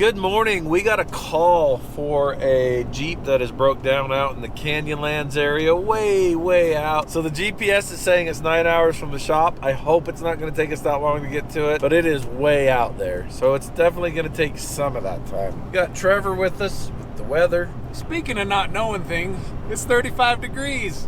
Good morning. We got a call for a Jeep that is broke down out in the Canyonlands area, way out. So the GPS is saying it's 9 hours from the shop. I hope it's not going to take us that long to get to it, but it is way out there. So it's definitely going to take some of that time. We got Trevor with us with the weather. Speaking of not knowing things, it's 35 degrees.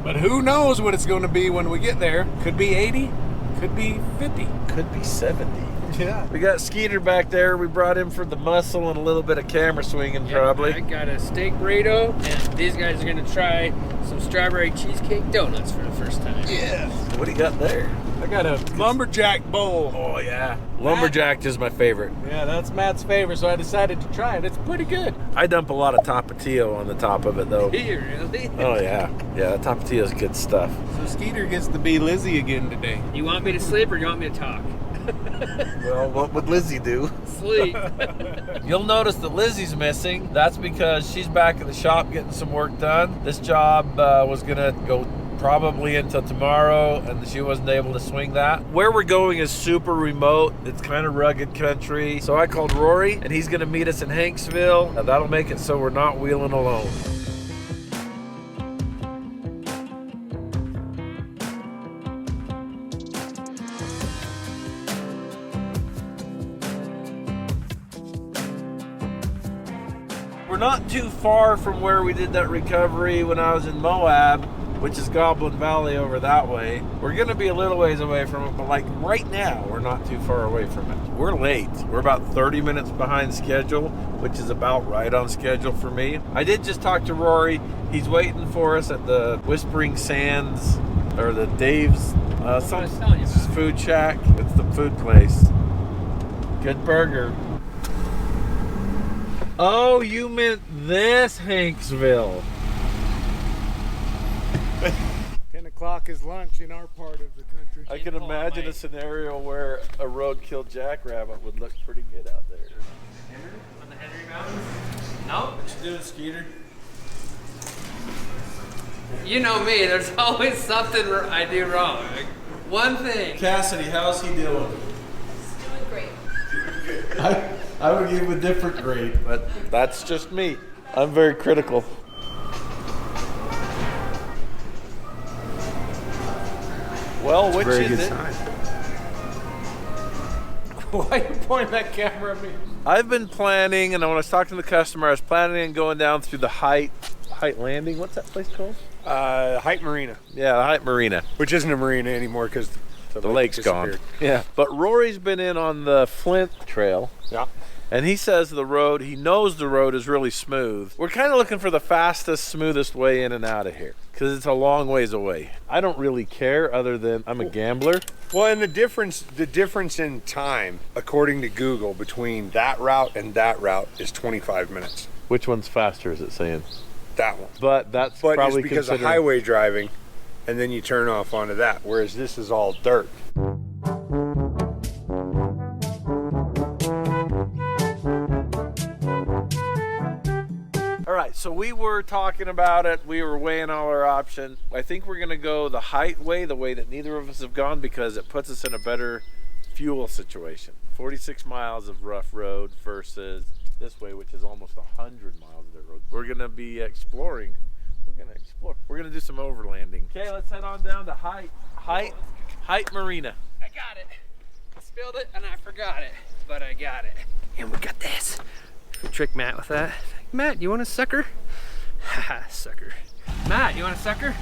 But who knows what it's going to be when we get there. Could be 80, could be 50. Could be 70. Yeah. We got Skeeter back there. We brought him for the muscle and a little bit of camera swinging, probably. I got a steak burrito, and these guys are going to try some strawberry cheesecake donuts for the first time. Yeah. What do you got there? I got a lumberjack bowl. Oh, yeah. Lumberjack is my favorite. Yeah, that's Matt's favorite, so I decided to try it. It's pretty good. I dump a lot of Tapatio on the top of it, though. Here, really? Oh, yeah. Yeah, that Tapatio is good stuff. So Skeeter gets to be Lizzie again today. You want me to sleep or you want me to talk? Well, what would Lizzie do? Sleep. You'll notice that Lizzie's missing. That's because she's back in the shop getting some work done. This job was going to go probably until tomorrow, and she wasn't able to swing that. Where we're going is super remote. It's kind of rugged country. So I called Rory, and he's going to meet us in Hanksville. That'll make it so we're not wheeling alone. We're not too far from where we did that recovery when I was in Moab, which is Goblin Valley over that way. We're gonna be a little ways away from it, but like right now, we're not too far away from it. We're late. We're about 30 minutes behind schedule, which is about right on schedule for me. I did just talk to Rory. He's waiting for us at the Whispering Sands, or the Dave's some food shack. It's the food place. Good burger. Oh, you meant this Hanksville. 10 o'clock is lunch in our part of the country. I can imagine a scenario where a roadkill jackrabbit would look pretty good out there. On the Henry Mountains? No? What you doing, Skeeter? You know me, there's always something I do wrong. Like, one thing. Cassidy, how's he doing? He's doing great. I would give him a different grade, but that's just me. I'm very critical. Well, which is it? Why are you pointing that camera at me? I've been planning, and when I was talking to the customer, I was planning on going down through the Height Landing. What's that place called? Height Marina. Yeah, the Height Marina. Which isn't a marina anymore because The lake's gone. Yeah. But Rory's been in on the Flint Trail. Yeah. And he says he knows the road is really smooth. We're kind of looking for the fastest, smoothest way in and out of here because it's a long ways away. I don't really care other than I'm a gambler. Well, and the difference in time, according to Google, between that route and that route is 25 minutes. Which one's faster, is it saying? That one. But that's But probably it's because of considered highway driving, and then you turn off onto that, whereas this is all dirt. All right, so we were talking about it. We were weighing all our options. I think we're gonna go the Height way, the way that neither of us have gone, because it puts us in a better fuel situation. 46 miles of rough road versus this way, which is almost 100 miles of dirt road. We're gonna be exploring. We're gonna do some overlanding. Okay, let's head on down to Height Marina. I got it. I spilled it and I forgot it, but I got it. And we got this. Trick Matt with that. Matt, you want a sucker? Haha, sucker. Matt, you want a sucker?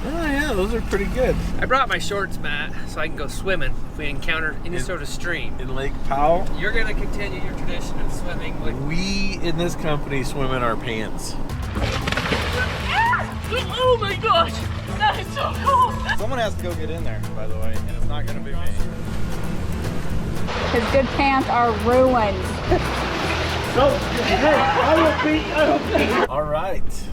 Oh yeah, those are pretty good. I brought my shorts, Matt, so I can go swimming if we encounter any sort of stream. In Lake Powell, You're gonna continue your tradition of swimming with we in this company swim in our pants. Oh my gosh, that is so cool. Someone has to go get in there, by the way, and it's not going to be me. His good pants are ruined. All right,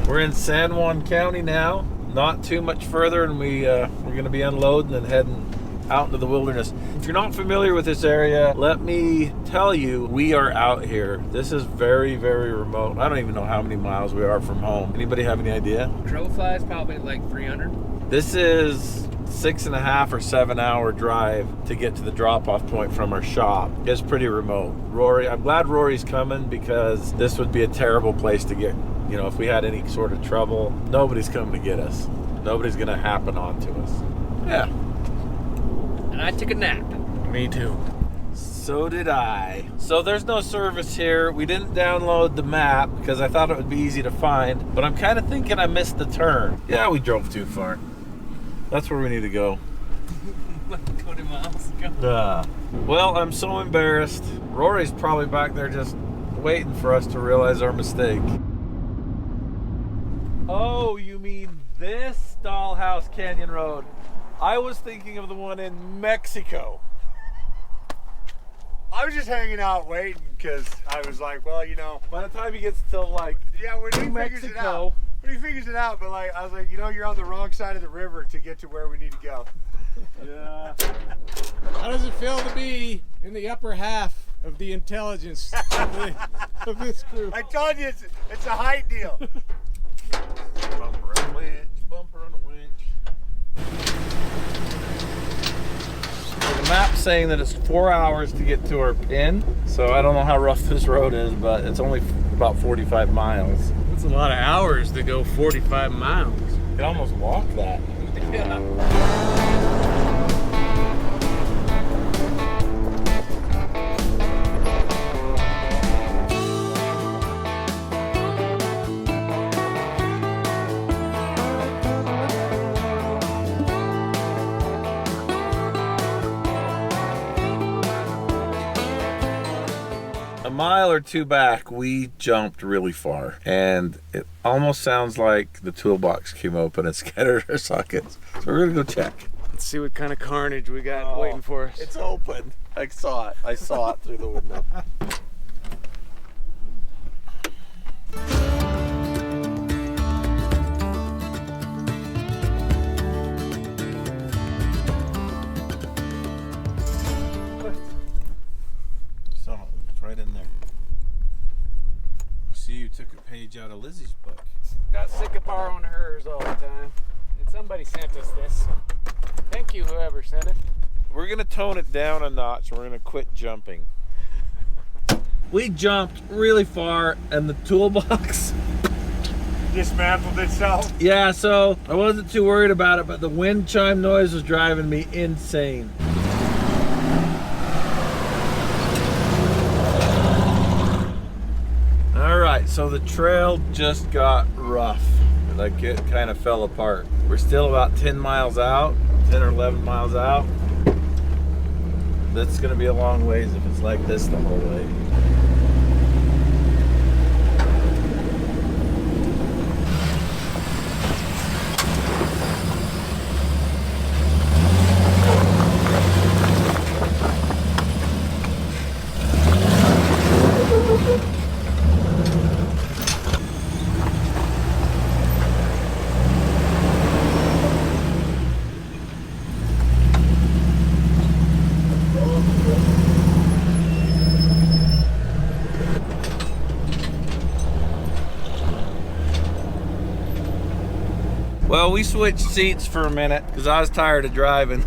we're in San Juan County now. Not too much further, and we're going to be unloading and heading out into the wilderness. If you're not familiar with this area, let me tell you, we are out here. This is very, very remote. I don't even know how many miles we are from home. Anybody have any idea? crow flies, probably like 300. This is 6.5 or 7 hour drive to get to the drop-off point from our shop. It's pretty remote. Rory, I'm glad Rory's coming, because this would be a terrible place to get, you know, if we had any sort of trouble. Nobody's coming to get us. Nobody's gonna happen onto us. Yeah. And I took a nap. Me too. So did I. So there's no service here. We didn't download the map because I thought it would be easy to find, but I'm kind of thinking I missed the turn. Yeah, we drove too far. That's where we need to go. 20 miles ago. Well, I'm so embarrassed. Rory's probably back there just waiting for us to realize our mistake. Oh, you mean this Dollhouse Canyon Road? I was thinking of the one in Mexico. I was just hanging out waiting because I was like, well, you know. By the time he gets to like Yeah, when he figures it out. When he figures it out, but like, I was like, you know, you're on the wrong side of the river to get to where we need to go. Yeah. How does it feel to be in the upper half of the intelligence of this crew? I told you it's a height deal. Bumper on a winch, bumper on a winch. The map's saying that it's 4 hours to get to our pin, so I don't know how rough this road is, but it's only about 45 miles. That's a lot of hours to go 45 miles. You can almost walk that. A mile or two back, we jumped really far, and it almost sounds like the toolbox came open and scattered our sockets. So we're gonna go check. Let's see what kind of carnage we got waiting for us. It's open. I saw it. I saw it through the window. So it's right in there. I see you took a page out of Lizzie's book. Got sick of borrowing hers all the time. And somebody sent us this. Thank you, whoever sent it. We're gonna tone it down a notch. We're gonna quit jumping. We jumped really far, and the toolbox Dismantled itself. yeah, so I wasn't too worried about it, but the wind chime noise was driving me insane. All right, so the trail just got rough. Like, it kind of fell apart. We're still about 10 miles out, 10 or 11 miles out. That's gonna be a long ways if it's like this the whole way. Well, we switched seats for a minute because I was tired of driving.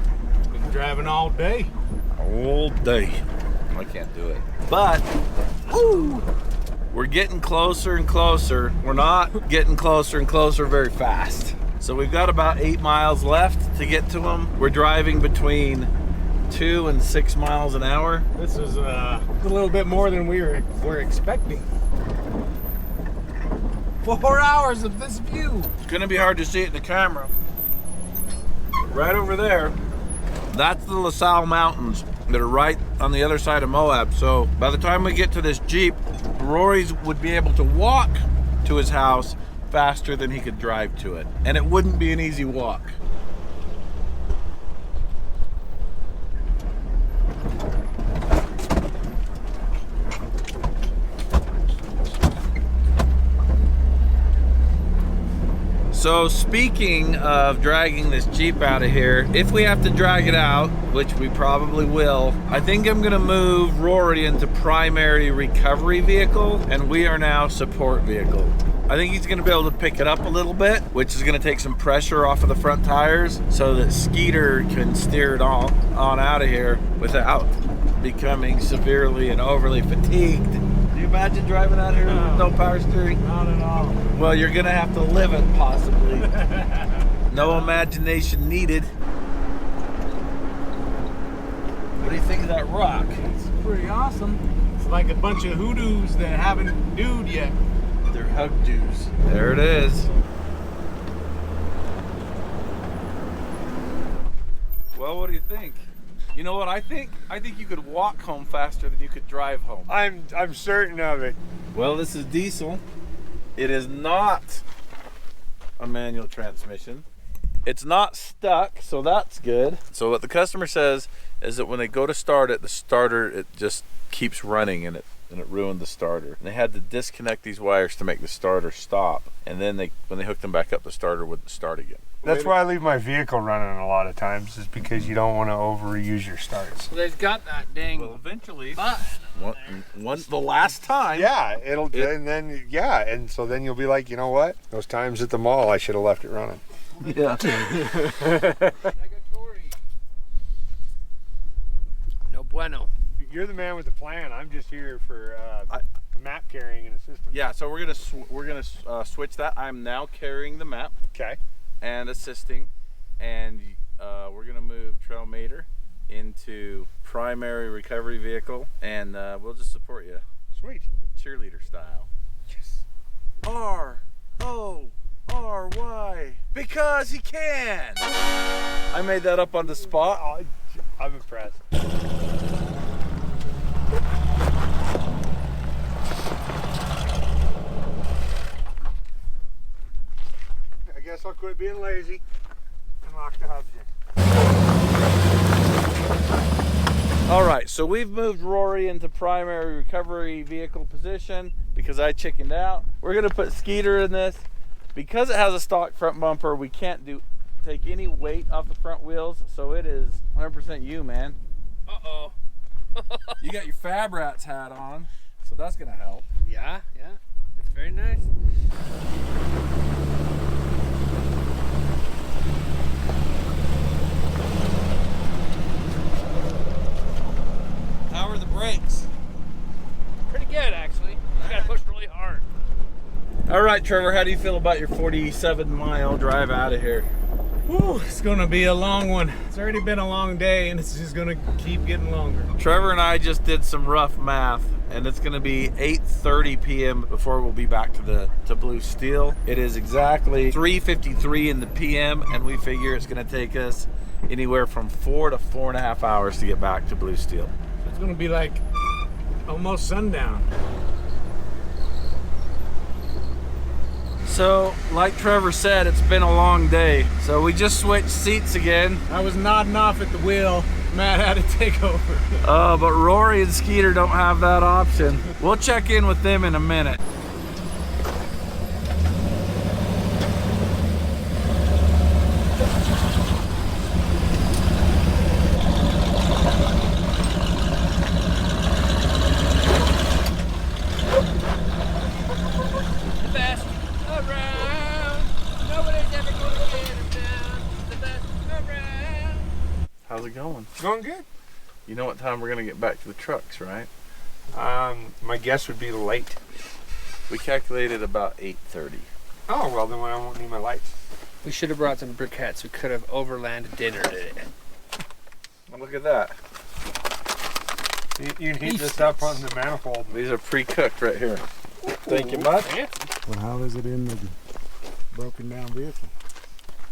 Been driving all day. All day. I can't do it. But, woo, we're getting closer and closer. We're not getting closer and closer very fast. So we've got about 8 miles left to get to them. We're driving between 2 and 6 miles an hour. This is a little bit more than we were expecting. 4 hours of this view. It's gonna be hard to see it in the camera. Right over there, that's the LaSalle Mountains that are right on the other side of Moab. So by the time we get to this Jeep, Rory's would be able to walk to his house faster than he could drive to it. And it wouldn't be an easy walk. So speaking of dragging this Jeep out of here, if we have to drag it out, which we probably will, I think I'm gonna move Rory into primary recovery vehicle, and we are now support vehicle. I think he's gonna be able to pick it up a little bit, which is gonna take some pressure off of the front tires so that Skeeter can steer it on out of here without becoming severely and overly fatigued. Do you imagine driving out here with no power steering? Not at all. Well, you're gonna have to live it, possibly. No imagination needed. What do you think of that rock? It's pretty awesome. It's like a bunch of hoodoos that haven't dude yet. They're hug dues. There it is. Well, what do you think? You know what I think? I think you could walk home faster than you could drive home. I'm certain of it. Well, this is diesel. It is not a manual transmission. It's not stuck, so that's good. So what the customer says is that when they go to start it, the starter, it just keeps running and it ruined the starter. And they had to disconnect these wires to make the starter stop. And then when they hooked them back up, the starter wouldn't start again. That's why I leave my vehicle running a lot of times, is because you don't want to overuse your starts. Well, they've got that dang Well, eventually, button. the last time. Yeah, and so then you'll be like, you know what? Those times at the mall, I should have left it running. Yeah. No bueno. You're the man with the plan. I'm just here for map carrying and assistance. Yeah, so we're gonna switch that. I'm now carrying the map Okay. and assisting, and we're gonna move Trailmater into primary recovery vehicle, and we'll just support you, Sweet. cheerleader style. Yes. R-O-R-Y, because he can. I made that up on the spot. Oh, I'm impressed. I guess I'll quit being lazy and lock the hubs in. All right, so we've moved Rory into primary recovery vehicle position because I chickened out. We're gonna put Skeeter in this. Because it has a stock front bumper, we can't take any weight off the front wheels, so it is 100% you, man. Uh-oh. You got your Fab Rats hat on, so that's gonna help. Yeah. It's very nice. How are the brakes? Pretty good, actually. You gotta push really hard. All right, Trevor, how do you feel about your 47-mile drive out of here? Whew, it's gonna be a long one. It's already been a long day and it's just gonna keep getting longer. Trevor and I just did some rough math, and it's gonna be 8:30 p.m. before we'll be back to Blue Steel. It is exactly 3:53 in the p.m., and we figure it's gonna take us anywhere from 4 to 4.5 hours to get back to Blue Steel. It's gonna be like almost sundown. So, like Trevor said, it's been a long day. So we just switched seats again. I was nodding off at the wheel. Matt had to take over. But Rory and Skeeter don't have that option. We'll check in with them in a minute. How's it going? It's going good. You know what time we're gonna get back to the trucks, right? My guess would be late. We calculated about 8:30. Oh, well, then I won't need my lights. We should have brought some briquettes. We could have overlanded dinner today. Well, look at that. You can heat this up on the manifold. These are pre-cooked right here. Thank you much. Well, how is it in the broken down vehicle?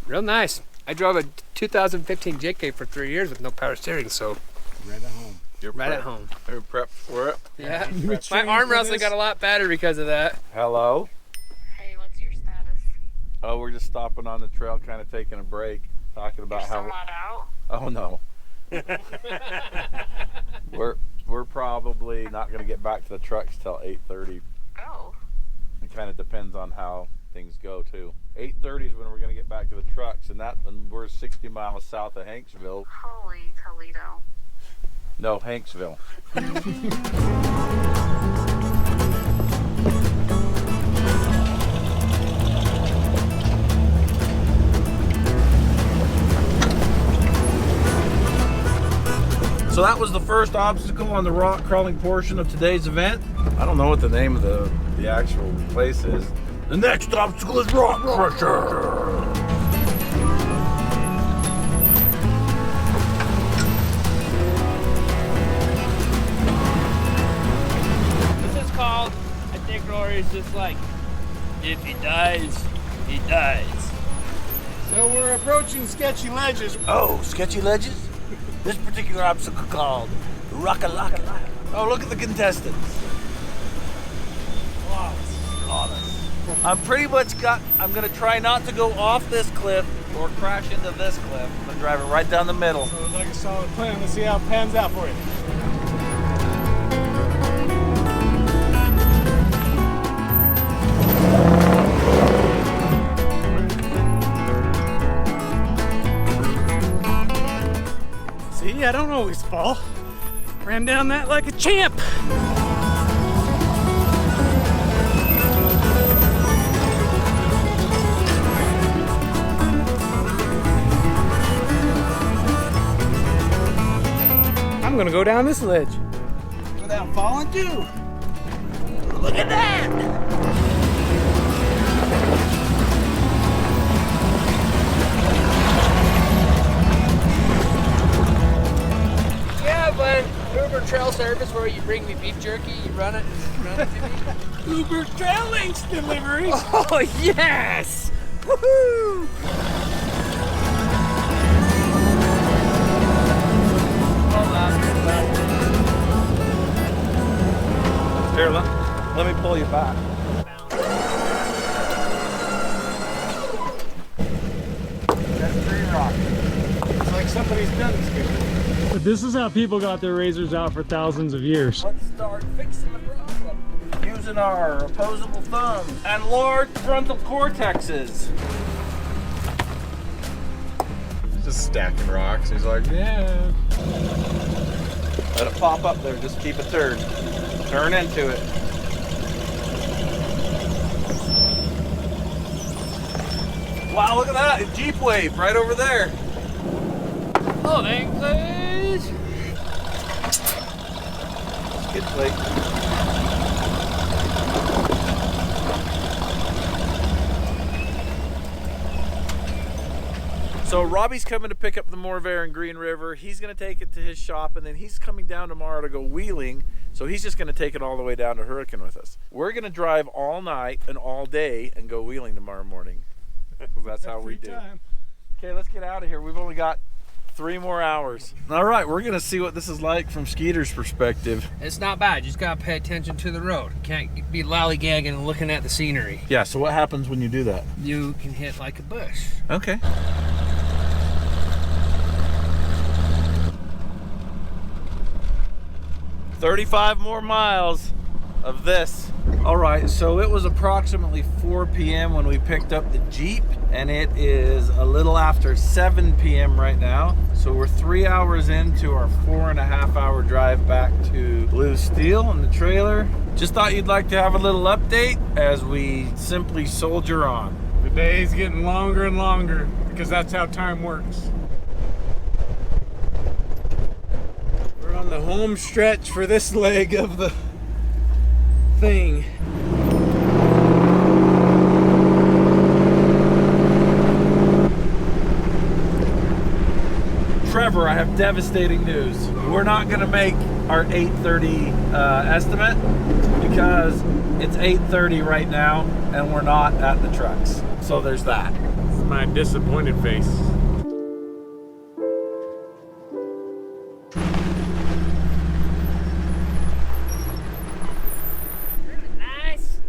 Real nice. I drove a 2015 JK for 3 years with no power steering, so Right at home. You're right prepped. at home. You're prepped for it. Yeah. You My trained arm for wrestling this? got a lot better because of that. Hello. Hey, what's your status? Oh, we're just stopping on the trail, kind of taking a break, talking about You're still how. not out? Oh no. We're probably not going to get back to the trucks till 8:30. Oh. It kind of depends on how things go too. 8:30 is when we're going to get back to the trucks, and we're 60 miles south of Hanksville. Holy Toledo. No, Hanksville. So that was the first obstacle on the rock crawling portion of today's event. I don't know what the name of the actual place is. The next obstacle is rock crusher. This is called, I think Rory's just like, if he dies, he dies. So we're approaching sketchy ledges. Oh, sketchy ledges? This particular obstacle called Rocka-Locka. Oh, look at the contestants. Flawless. I'm pretty much I'm gonna try not to go off this cliff or crash into this cliff. I'm gonna drive it right down the middle. So it's like a solid plan. Let's see how it pans out for you. See, I don't always fall. Ran down that like a champ. I'm gonna go down this ledge without falling too. Look at that! Yeah, but Uber trail service where you bring me beef jerky, you run it to me. Uber Trail Links delivery. Oh yes! Woohoo! Here, let me pull you back. That's pretty rock. It's like somebody's done this before. But this is how people got their razors out for thousands of years. Let's start fixing the problem. Using our opposable thumbs and large frontal cortexes. Just stacking rocks. He's like, yeah. Let it pop up there, just keep it turned. Turn into it. Wow, look at that, a Jeep wave right over there. Loading, please. Skid plate. So Robbie's coming to pick up the MORR in Green River. He's gonna take it to his shop, and then he's coming down tomorrow to go wheeling. So he's just gonna take it all the way down to Hurricane with us. We're gonna drive all night and all day and go wheeling tomorrow morning. That's how we do. Okay, let's get out of here. We've only got 3 more hours. All right, we're gonna see what this is like from Skeeter's perspective. It's not bad, you just gotta pay attention to the road. Can't be lollygagging and looking at the scenery. Yeah, so what happens when you do that? You can hit like a bush. Okay. "35 more miles of this." All right, so it was approximately 4 p.m. when we picked up the Jeep, and it is a little after 7 p.m. right now. So we're 3 hours into our 4.5-hour drive back to Blue Steel in the trailer. Just thought you'd like to have a little update as we simply soldier on. The day's getting longer and longer because that's how time works. We're on the home stretch for this leg of the thing. Trevor, I have devastating news. We're not gonna make our 8:30 estimate because it's 8:30 right now and we're not at the trucks. So there's that. It's my disappointed face. Nice.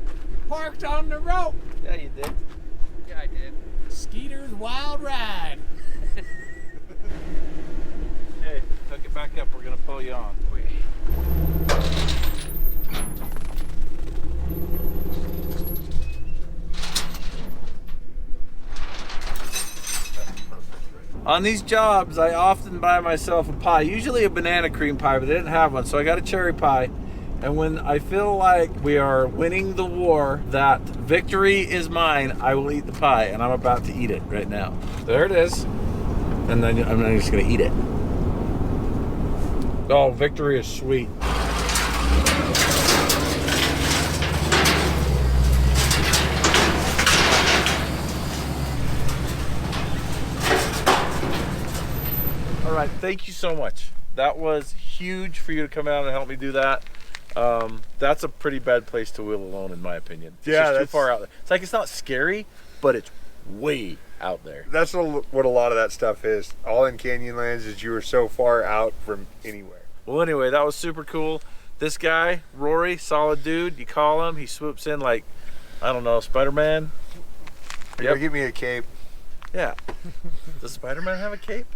Parked on the rope. Yeah, you did. Yeah, I did. Skeeter's wild ride. Okay, hook it back up. We're gonna pull you on. On these jobs, I often buy myself a pie, usually a banana cream pie, but I didn't have one, so I got a cherry pie. And when I feel like we are winning the war, that victory is mine, I will eat the pie, and I'm about to eat it right now. There it is. And then I'm just gonna eat it. Oh, victory is sweet. All right, thank you so much. That was huge for you to come out and help me do that. That's a pretty bad place to wheel alone, in my opinion. It's Yeah, just too that's far out there. It's like, it's not scary, but it's way out there. That's what a lot of that stuff is. All in Canyonlands is you are so far out from anywhere. Well, anyway, that was super cool. This guy, Rory, solid dude. You call him, he swoops in like, I don't know, Spider-Man. You're gonna give me a cape. Yeah. Does Spider-Man have a cape?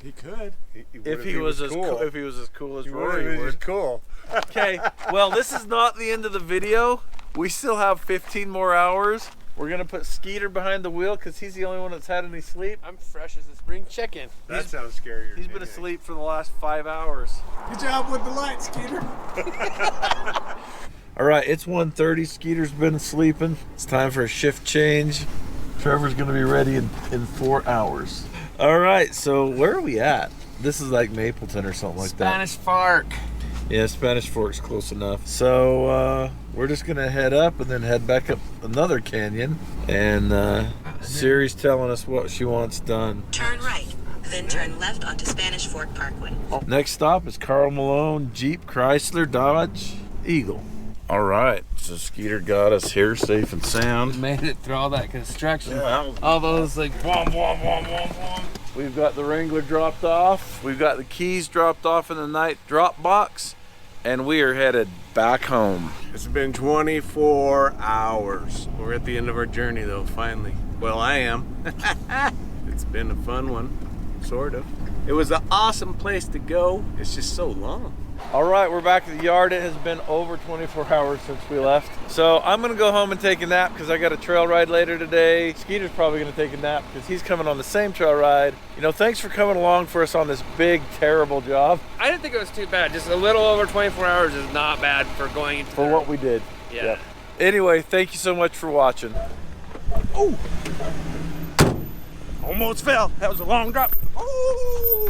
He could. If he was as cool, if he was as cool as He Rory would. was. Cool. Okay. Well, this is not the end of the video. We still have 15 more hours. We're gonna put Skeeter behind the wheel because he's the only one that's had any sleep. I'm fresh as a spring chicken. That sounds scarier. He's been asleep for the last 5 hours. Good job with the lights, Skeeter. All right, it's 1:30. Skeeter's been sleeping. It's time for a shift change. Trevor's gonna be ready in 4 hours. All right, so where are we at? This is like Mapleton or something like that. Spanish Fork. Yeah, Spanish Fork's close enough. So we're just gonna head up and then head back up another canyon. And Siri's telling us what she wants done. Turn right, then turn left onto Spanish Fork Parkway. Next stop is Carl Malone, Jeep, Chrysler, Dodge, Eagle. All right, so Skeeter got us here safe and sound. Made it through all that construction. Yeah. All those like wom, wom, wom, wom, wom. We've got the Wrangler dropped off. We've got the keys dropped off in the night drop box. And we are headed back home. It's been 24 hours. We're at the end of our journey though, finally. Well, I am. It's been a fun one, sort of. It was an awesome place to go. It's just so long. All right, we're back at the yard. It has been over 24 hours since we left. So I'm gonna go home and take a nap because I got a trail ride later today. Skeeter's probably gonna take a nap because he's coming on the same trail ride. You know, thanks for coming along for us on this big, terrible job. I didn't think it was too bad. Just a little over 24 hours is not bad for going into For what we did. Yeah. Yep. Anyway, thank you so much for watching. Almost fell. That was a long drop. Oh!